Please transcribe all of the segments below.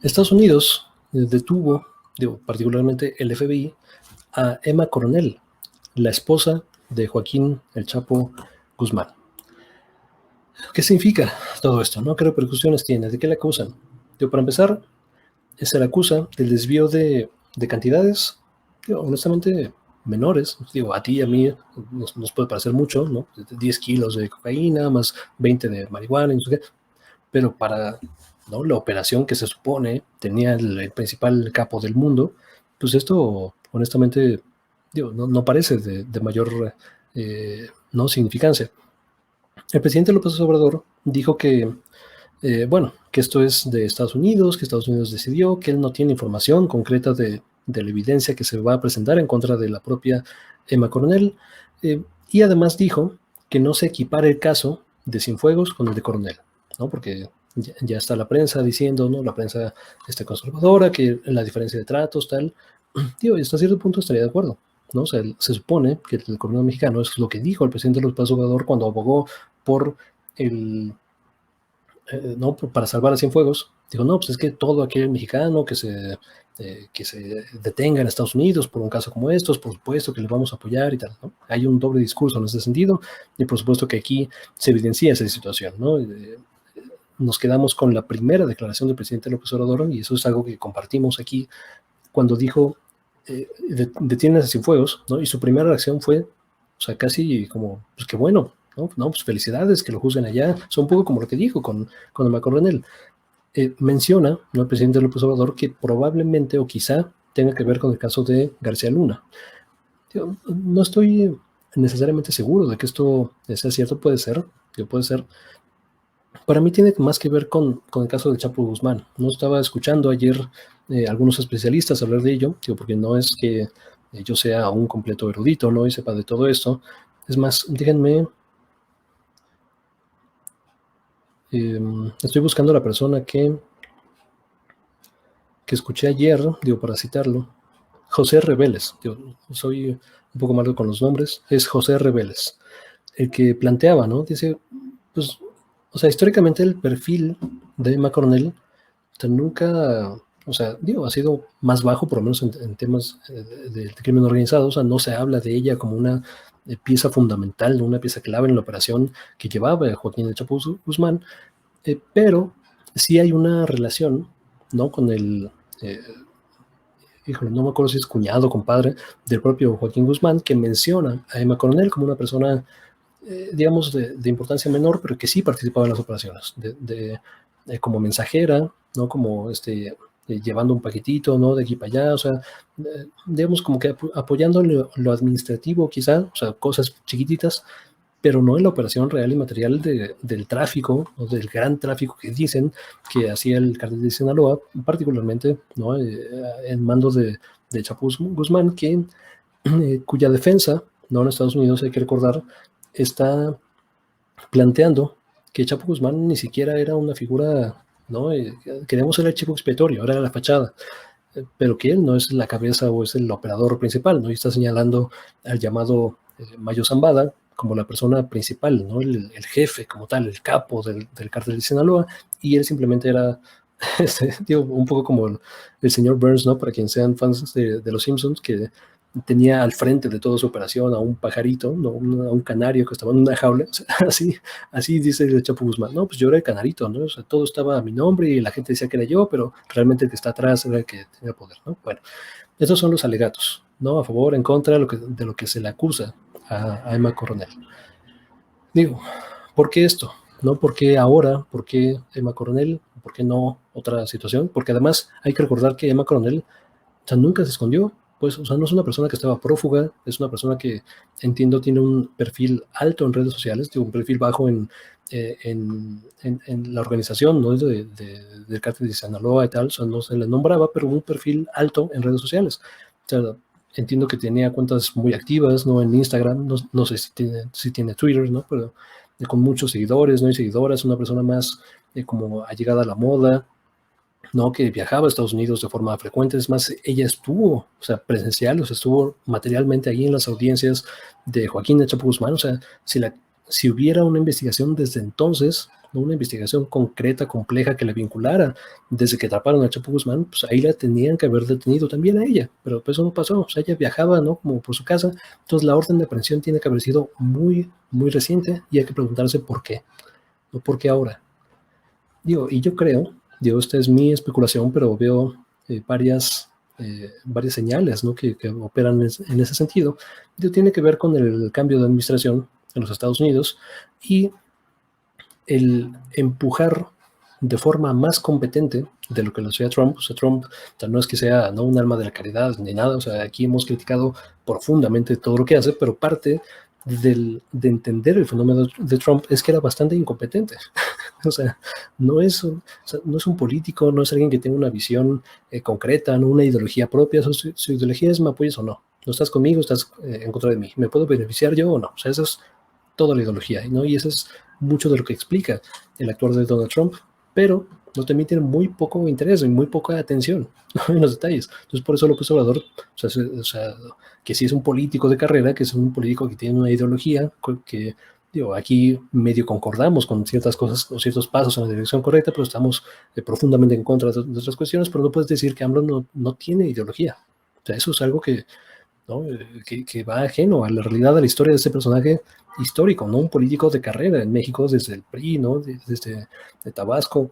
Estados Unidos detuvo, particularmente el FBI, a Emma Coronel, la esposa de Joaquín El Chapo Guzmán. ¿Qué significa todo esto? ¿No? ¿Qué repercusiones tiene? ¿De qué le acusan? Para empezar, se le acusa del desvío de cantidades, honestamente, menores. A ti y a mí nos puede parecer mucho, ¿no? 10 kilos de cocaína, más 20 de marihuana, no sé qué. Pero para, ¿no?, la operación que se supone tenía el principal capo del mundo, pues esto, honestamente, no parece de mayor no significancia. El presidente López Obrador dijo que, bueno, que esto es de Estados Unidos, que Estados Unidos decidió, que él no tiene información concreta de la evidencia que se va a presentar en contra de la propia Emma Coronel, y además dijo que no se equipara el caso de Cienfuegos con el de Coronel, ¿no? Porque ya está la prensa diciendo, ¿no?, la prensa conservadora, que la diferencia de tratos, tal. Y hasta cierto punto estaría de acuerdo, ¿no? O sea, se supone que el coronel mexicano es lo que dijo el presidente López Obrador cuando abogó por el, no, para salvar a Cienfuegos. Dijo, no, pues es que todo aquel mexicano que se detenga en Estados Unidos por un caso como estos, por supuesto que le vamos a apoyar y tal, ¿no? Hay un doble discurso en ese sentido, y por supuesto que aquí se evidencia esa situación, ¿no? Nos quedamos con la primera declaración del presidente López Obrador, y eso es algo que compartimos aquí, cuando dijo, detienen a Cienfuegos, ¿no? Y su primera reacción fue, o sea, casi como, pues qué bueno, ¿no? Pues felicidades, que lo juzguen allá. Es un poco como lo que dijo con Emma Coronel. Menciona, ¿no?, el presidente López Obrador, que probablemente o quizá tenga que ver con el caso de García Luna. No estoy necesariamente seguro de que esto sea cierto, puede ser. Para mí tiene más que ver con el caso de Chapo Guzmán. No estaba escuchando ayer algunos especialistas hablar de ello, porque no es que yo sea un completo erudito, ¿no?, y sepa de todo esto. Es más, déjenme, estoy buscando a la persona que escuché ayer, para citarlo. José Reveles, soy un poco malo con los nombres, es José Reveles, el que planteaba, ¿no? Dice, pues, o sea, históricamente el perfil de Emma Coronel nunca, o sea, ha sido más bajo, por lo menos en temas de crimen organizado. O sea, no se habla de ella como una pieza fundamental, una pieza clave en la operación que llevaba Joaquín El Chapo Guzmán, pero sí hay una relación, ¿no?, con el, híjole, no me acuerdo si es cuñado o compadre del propio Joaquín Guzmán, que menciona a Emma Coronel como una persona, digamos, de importancia menor, pero que sí participaba en las operaciones, como mensajera, ¿no? Como llevando un paquetito, ¿no?, de aquí para allá. O sea, digamos, como que apoyando lo administrativo quizá, o sea, cosas chiquititas, pero no en la operación real y material del tráfico, o del gran tráfico que dicen que hacía el cártel de Sinaloa, particularmente, ¿no?, en mando de Chapo Guzmán, cuya defensa, ¿no?, en Estados Unidos, hay que recordar, está planteando que Chapo Guzmán ni siquiera era una figura, ¿no? Queremos ser el chivo expiatorio, era la fachada, pero que él no es la cabeza o es el operador principal, ¿no? Y está señalando al llamado Mayo Zambada como la persona principal, ¿no?, el jefe como tal, el capo del cártel de Sinaloa, y él simplemente era, un poco como el señor Burns, ¿no?, para quienes sean fans de Los Simpsons, que tenía al frente de toda su operación a un pajarito, ¿no?, a un canario que estaba en una jaula. O sea, así dice el Chapo Guzmán, no, pues yo era el canarito, ¿no? O sea, todo estaba a mi nombre y la gente decía que era yo, pero realmente el que está atrás era el que tenía poder, ¿no? Bueno, esos son los alegatos, ¿no?, a favor, en contra de lo que se le acusa a Emma Coronel. Digo, ¿por qué esto? ¿No? ¿Por qué ahora? ¿Por qué Emma Coronel? ¿Por qué no otra situación? Porque además hay que recordar que Emma Coronel, o sea, nunca se escondió. Pues, o sea, no es una persona que estaba prófuga, es una persona que, entiendo, tiene un perfil alto en redes sociales, tiene un perfil bajo en la organización, ¿no?, del cártel de Sinaloa y tal. O sea, no se le nombraba, pero un perfil alto en redes sociales. O sea, entiendo que tenía cuentas muy activas, ¿no?, en Instagram, no sé si tiene Twitter, ¿no?, pero con muchos seguidores, ¿no?, y seguidoras, una persona más como allegada a la moda, ¿no?, que viajaba a Estados Unidos de forma frecuente. Es más, ella estuvo, o sea, presencial, o sea, estuvo materialmente ahí en las audiencias de Joaquín El Chapo Guzmán. O sea, si hubiera una investigación desde entonces, ¿no? Una investigación concreta, compleja, que la vinculara desde que atraparon a Chapo Guzmán, pues ahí la tenían que haber detenido también a ella, pero pues eso no pasó. O sea, ella viajaba, ¿no? Como por su casa. Entonces la orden de aprehensión tiene que haber sido muy, muy reciente, y hay que preguntarse por qué, no por qué ahora. Digo, y yo creo, digo, esta es mi especulación, pero veo varias señales, ¿no? que operan en ese sentido. Digo, tiene que ver con el cambio de administración en los Estados Unidos y el empujar de forma más competente de lo que lo hacía Trump. O sea, Trump, o sea, no es que sea, ¿no?, un alma de la caridad ni nada. O sea, aquí hemos criticado profundamente todo lo que hace, pero parte de entender el fenómeno de Trump es que era bastante incompetente. O sea, no es un político, no es alguien que tenga una visión concreta, no una ideología propia. Su ideología es: me apoyas o no. No estás conmigo, estás en contra de mí. ¿Me puedo beneficiar yo o no? O sea, esa es toda la ideología, ¿no? Y eso es mucho de lo que explica el actuar de Donald Trump, pero no también tiene muy poco interés y muy poca atención, ¿no?, en los detalles. Entonces, por eso López Obrador, o sea, que sí es un político de carrera, que es un político que tiene una ideología, que digo, aquí medio concordamos con ciertas cosas o ciertos pasos en la dirección correcta, pero estamos profundamente en contra de otras cuestiones. Pero no puedes decir que AMLO no tiene ideología. O sea, eso es algo que, ¿no?, que va ajeno a la realidad de la historia de este personaje histórico, ¿no? Un político de carrera en México desde el PRI, ¿no? Desde Tabasco,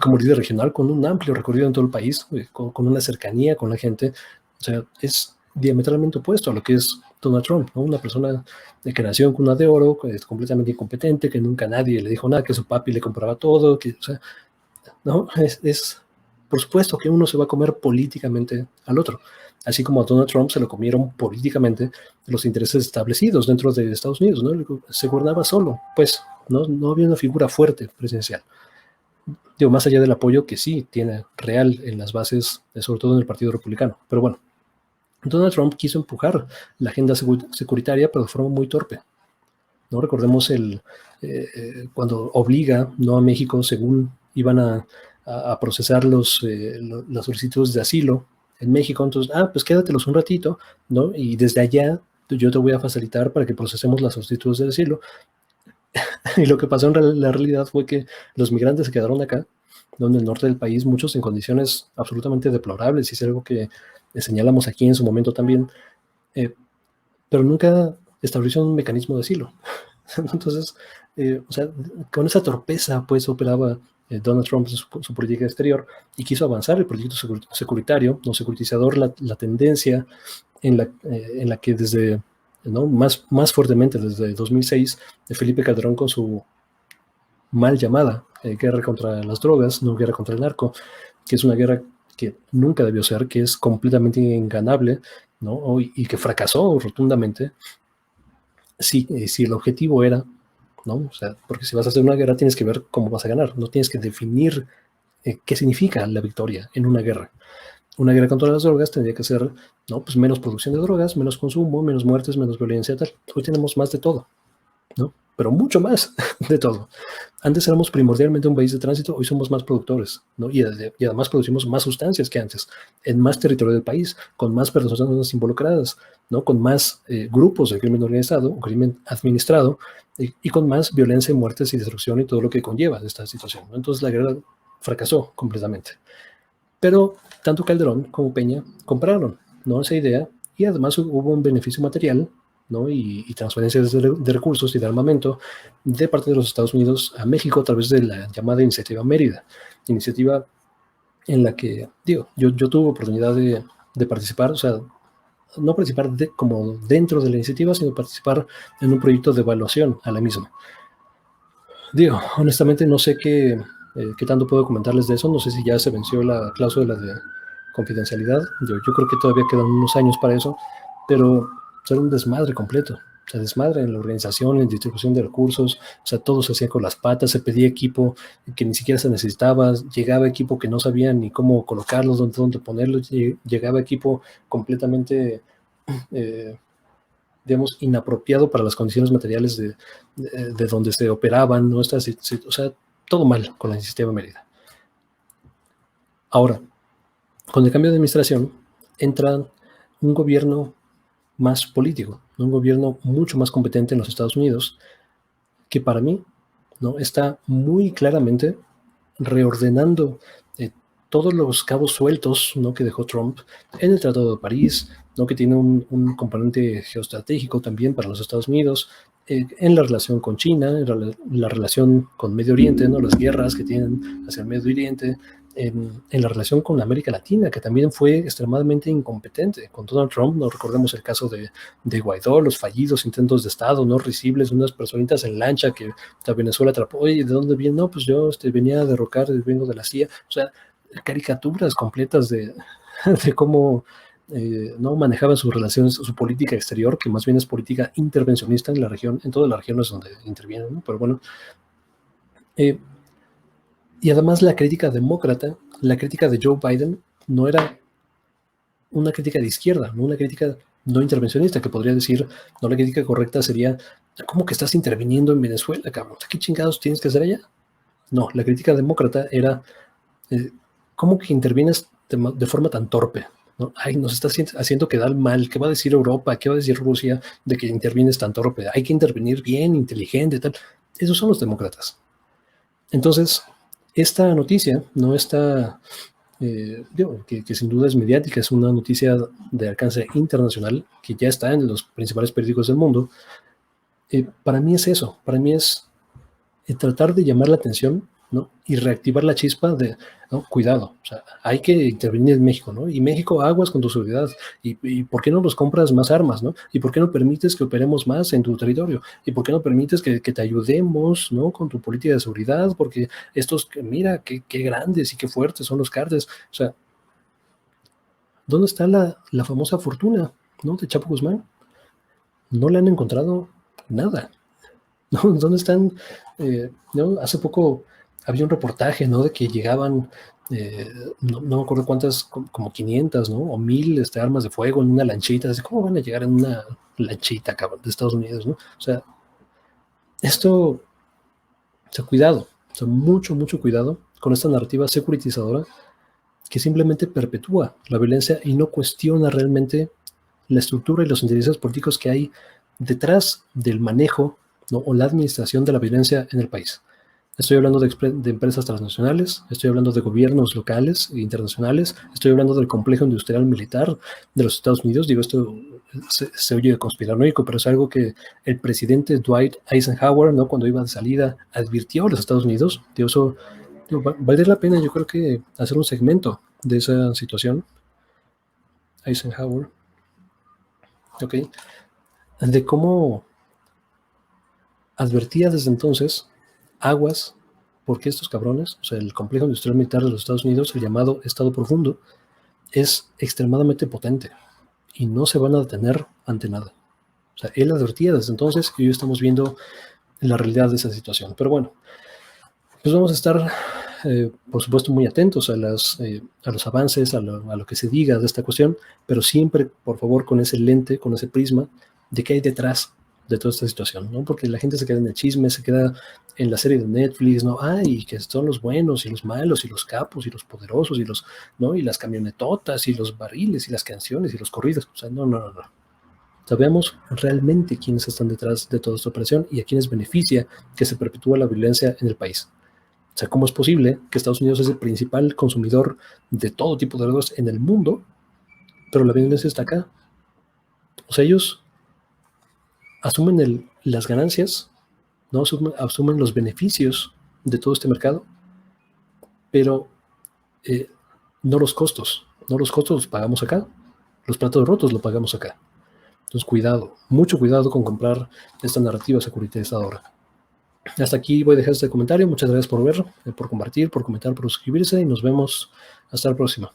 como líder regional, con un amplio recorrido en todo el país, con una cercanía con la gente. O sea, es diametralmente opuesto a lo que es Donald Trump, ¿no? Una persona que nació en cuna de oro, que es completamente incompetente, que nunca nadie le dijo nada, que su papi le compraba todo, que, o sea, ¿no? Por supuesto que uno se va a comer políticamente al otro, así como a Donald Trump se lo comieron políticamente los intereses establecidos dentro de Estados Unidos, ¿no? Se gobernaba solo, pues, no había una figura fuerte presidencial. Digo, más allá del apoyo que sí tiene real en las bases, sobre todo en el Partido Republicano. Pero bueno, Donald Trump quiso empujar la agenda securitaria, pero de forma muy torpe, ¿no? Recordemos cuando obliga, ¿no?, a México, según iban a procesar las solicitudes de asilo en México. Entonces, pues quédatelos un ratito, ¿no? Y desde allá yo te voy a facilitar para que procesemos las solicitudes de asilo. Y lo que pasó en la realidad fue que los migrantes se quedaron acá, donde en el norte del país, muchos en condiciones absolutamente deplorables, y es algo que señalamos aquí en su momento también, pero nunca estableció un mecanismo de asilo. Entonces, o sea, con esa torpeza, pues, operaba Donald Trump en su política exterior, y quiso avanzar el proyecto securitario, no securitizador, la tendencia en la que desde, ¿no?, más fuertemente desde 2006, Felipe Calderón, con su mal llamada guerra contra las drogas, no guerra contra el narco, que es una guerra que nunca debió ser, que es completamente inganable, ¿no? Y que fracasó rotundamente. Si el objetivo era, ¿no? O sea, porque si vas a hacer una guerra tienes que ver cómo vas a ganar, no tienes que definir qué significa la victoria en una guerra. Una guerra contra las drogas tendría que ser, ¿no?, pues menos producción de drogas, menos consumo, menos muertes, menos violencia, tal. Hoy tenemos más de todo, ¿no? Pero mucho más de todo. Antes éramos primordialmente un país de tránsito, hoy somos más productores, ¿no? Y además producimos más sustancias que antes, en más territorio del país, con más personas involucradas, ¿no? Con más grupos de crimen organizado, o crimen administrado, y con más violencia, muertes y destrucción y todo lo que conlleva esta situación, ¿no? Entonces la guerra fracasó completamente. Pero tanto Calderón como Peña compraron, ¿no?, esa idea, y además hubo un beneficio material, ¿no?, y transferencias de recursos y de armamento de parte de los Estados Unidos a México a través de la llamada Iniciativa Mérida, iniciativa en la que, digo, yo tuve oportunidad de participar. O sea, no participar como dentro de la iniciativa, sino participar en un proyecto de evaluación a la misma. Digo, honestamente no sé qué tanto puedo comentarles de eso. No sé si ya se venció la cláusula de confidencialidad. Yo creo que todavía quedan unos años para eso, pero era un desmadre completo. O sea, desmadre en la organización, en distribución de recursos. O sea, todo se hacía con las patas, se pedía equipo que ni siquiera se necesitaba, llegaba equipo que no sabían ni cómo colocarlos, dónde ponerlos, llegaba equipo completamente, eh, digamos, inapropiado para las condiciones materiales de donde se operaban, ¿no? O sea, todo mal con la iniciativa Mérida. Ahora, con el cambio de administración, entra un gobierno más político, un gobierno mucho más competente en los Estados Unidos, que para mí, ¿no?, está muy claramente reordenando todos los cabos sueltos, ¿no?, que dejó Trump en el Tratado de París, ¿no?, que tiene un componente geoestratégico también para los Estados Unidos, en la relación con China, en la relación con Medio Oriente, ¿no?, las guerras que tienen hacia el Medio Oriente, en la relación con América Latina, que también fue extremadamente incompetente. Con Donald Trump, no recordemos el caso de Guaidó, los fallidos intentos de Estado, no risibles, unas personitas en lancha que la Venezuela atrapó. Oye, ¿de dónde viene? No, pues yo venía a derrocar, vengo de la CIA. O sea, caricaturas completas de cómo no manejaba sus relaciones, su política exterior, que más bien es política intervencionista en la región, en todas las regiones donde interviene, ¿no? Pero bueno, y además la crítica demócrata, la crítica de Joe Biden, no era una crítica de izquierda, no una crítica no intervencionista, que podría decir, no, la crítica correcta sería, ¿cómo que estás interviniendo en Venezuela, cabrón? ¿Qué chingados tienes que hacer allá? No, la crítica demócrata era, ¿cómo que intervienes de forma tan torpe? ¿No? Ay, nos está haciendo quedar mal. ¿Qué va a decir Europa? ¿Qué va a decir Rusia de que intervienes tan torpe? Hay que intervenir bien, inteligente, tal. Esos son los demócratas. Entonces, esta noticia no está, que sin duda es mediática, es una noticia de alcance internacional que ya está en los principales periódicos del mundo. Para mí es eso, para mí es tratar de llamar la atención, ¿no?, y reactivar la chispa de, no, cuidado, o sea, hay que intervenir en México, ¿no? Y México, aguas con tu seguridad. ¿Y por qué no nos compras más armas, ¿no? ¿Y por qué no permites que operemos más en tu territorio? ¿Y por qué no permites que te ayudemos, ¿no?, con tu política de seguridad? Porque estos, mira, qué grandes y qué fuertes son los cárteles. O sea, ¿dónde está la famosa fortuna, ¿no?, de Chapo Guzmán? No le han encontrado nada. ¿No? ¿Dónde están? ¿No? Hace poco había un reportaje, ¿no?, de que llegaban, no me acuerdo cuántas, como 500, ¿no?, o 1000 armas de fuego en una lanchita. Así, ¿cómo van a llegar en una lanchita, cabrón, de Estados Unidos, ¿no? O sea, esto, o sea, cuidado, o sea, mucho, mucho cuidado con esta narrativa securitizadora que simplemente perpetúa la violencia y no cuestiona realmente la estructura y los intereses políticos que hay detrás del manejo, ¿no?, o la administración de la violencia en el país. Estoy hablando de empresas transnacionales, estoy hablando de gobiernos locales e internacionales, estoy hablando del complejo industrial militar de los Estados Unidos. Digo, esto se oye conspiranoico, pero es algo que el presidente Dwight Eisenhower, ¿no?, cuando iba de salida, advirtió a los Estados Unidos. Digo, eso, valdría la pena, yo creo que hacer un segmento de esa situación. Eisenhower, ok, de cómo advertía desde entonces, aguas, porque estos cabrones, o sea, el complejo industrial militar de los Estados Unidos, el llamado Estado Profundo, es extremadamente potente y no se van a detener ante nada. O sea, él advertía desde entonces y hoy estamos viendo la realidad de esa situación. Pero bueno, pues vamos a estar, por supuesto, muy atentos a los avances, a lo que se diga de esta cuestión, pero siempre, por favor, con ese lente, con ese prisma de qué hay detrás de toda esta situación, ¿no? Porque la gente se queda en el chisme, se queda en la serie de Netflix, ¿no? Ay, que son los buenos y los malos y los capos y los poderosos y los, ¿no?, y las camionetotas y los barriles y las canciones y los corridos. O sea, no. Sabemos realmente quiénes están detrás de toda esta operación y a quiénes beneficia que se perpetúe la violencia en el país. O sea, ¿cómo es posible que Estados Unidos es el principal consumidor de todo tipo de drogas en el mundo, pero la violencia está acá? O sea, ellos asumen las ganancias, ¿no?, asumen los beneficios de todo este mercado, pero no los costos. No los costos los pagamos acá. Los platos rotos los pagamos acá. Entonces, cuidado, mucho cuidado con comprar esta narrativa securitizadora. Hasta aquí voy a dejar este comentario. Muchas gracias por ver, por compartir, por comentar, por suscribirse y nos vemos hasta la próxima.